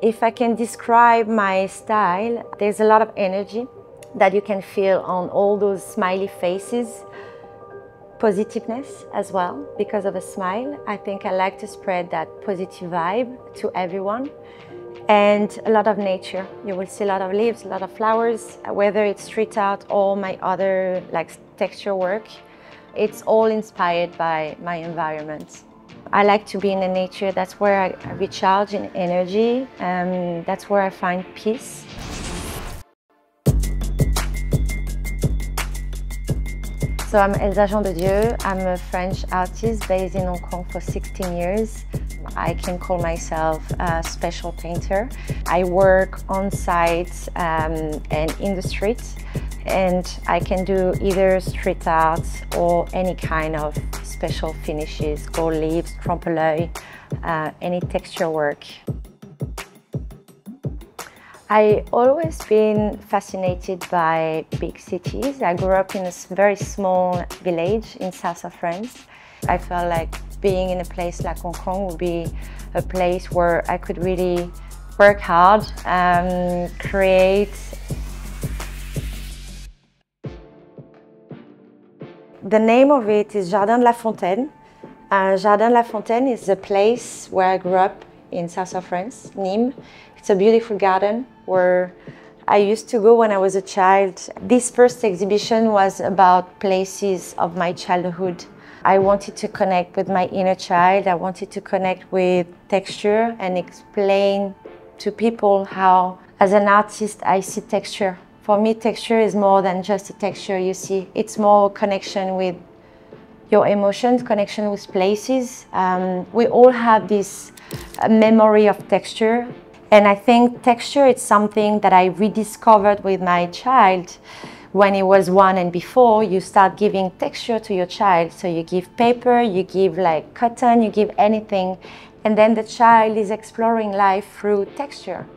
If I can describe my style, there's a lot of energy that you can feel on all those smiley faces. Positiveness as well, because of a smile. I think I like to spread that positive vibe to everyone. And a lot of nature. You will see a lot of leaves, a lot of flowers, whether it's street art or my other like texture work. It's all inspired by my environment. I like to be in the nature. That's where I recharge in energy. That's where I find peace. So I'm Elsa Jean de Dieu. I'm a French artist based in Hong Kong for 16 years. I can call myself a special painter. I work on site and in the street, and I can do either street art or any kind of special finishes, gold leaves, trompe-l'oeil, any texture work. I've always been fascinated by big cities. I grew up in a very small village in south of France. I felt like being in a place like Hong Kong would be a place where I could really work hard, create. The name of it is Jardin de la Fontaine. Jardin de la Fontaine is a place where I grew up in south of France, Nîmes. It's a beautiful garden where I used to go when I was a child. This first exhibition was about places of my childhood. I wanted to connect with my inner child. I wanted to connect with texture and explain to people how, as an artist, I see texture. For me, texture is more than just a texture, you see. It's more connection with your emotions, connection with places. We all have this memory of texture. And I think texture is something that I rediscovered with my child when he was 1 and before. You start giving texture to your child. So you give paper, you give like cotton, you give anything. And then the child is exploring life through texture.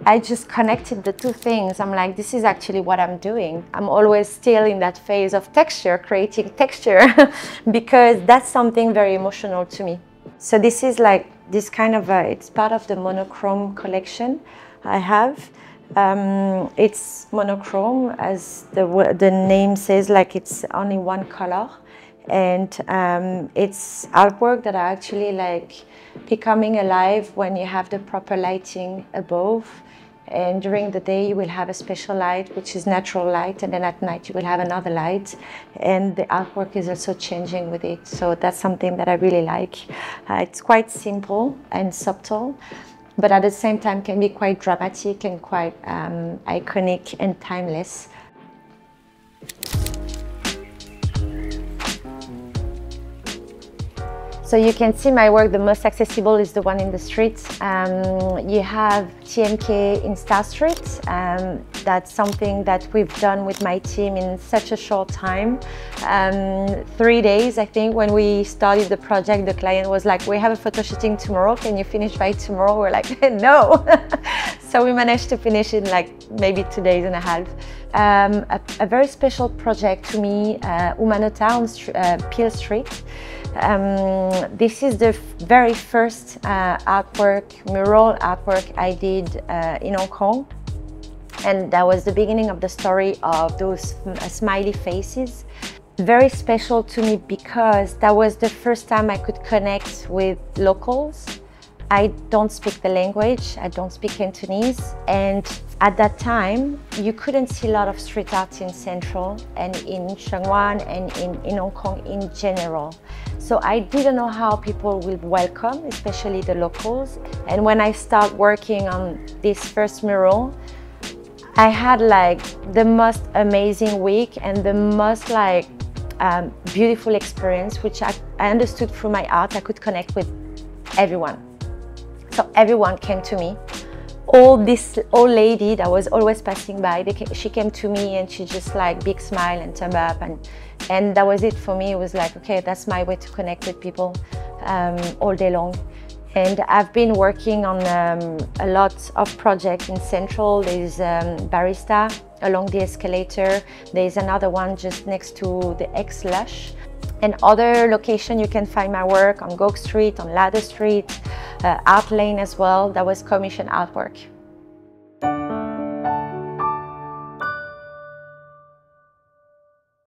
I just connected the two things. I'm like, this is actually what I'm doing. I'm always still in that phase of texture, creating texture, because that's something very emotional to me. So this is like this kind of, it's part of the monochrome collection I have. It's monochrome, as the name says, like it's only one color. And it's artwork that are actually like becoming alive when you have the proper lighting above. And during the day you will have a special light, which is natural light, and then at night you will have another light. And the artwork is also changing with it. So that's something that I really like. It's quite simple and subtle, but at the same time can be quite dramatic and quite iconic and timeless. So you can see my work, the most accessible is the one in the street. You have TMK in Star Street. That's something that we've done with my team in such a short time. 3 days, I think, when we started the project, the client was like, we have a photo shooting tomorrow, can you finish by tomorrow? We're like, no. So we managed to finish in like maybe 2 days and a half. A very special project to me, Umanota on Peel Street. This is the very first mural artwork I did in Hong Kong. And that was the beginning of the story of those smiley faces. Very special to me because that was the first time I could connect with locals. I don't speak the language, I don't speak Cantonese, and at that time you couldn't see a lot of street art in Central and in Sheung-Wan and in Hong Kong in general. So I didn't know how people will welcome, especially the locals. And when I started working on this first mural, I had like the most amazing week and the most like beautiful experience, which I understood through my art. I could connect with everyone. So everyone came to me. This old lady that was always passing by, she came to me and she just like big smile and thumb up, and that was it for me. It was like, okay, that's my way to connect with people all day long. And I've been working on a lot of projects in Central. There's Barista along the escalator. There's another one just next to the Ex-Lush. And other location you can find my work on Gog Street, on Ladder Street, art lane as well. That was commission artwork.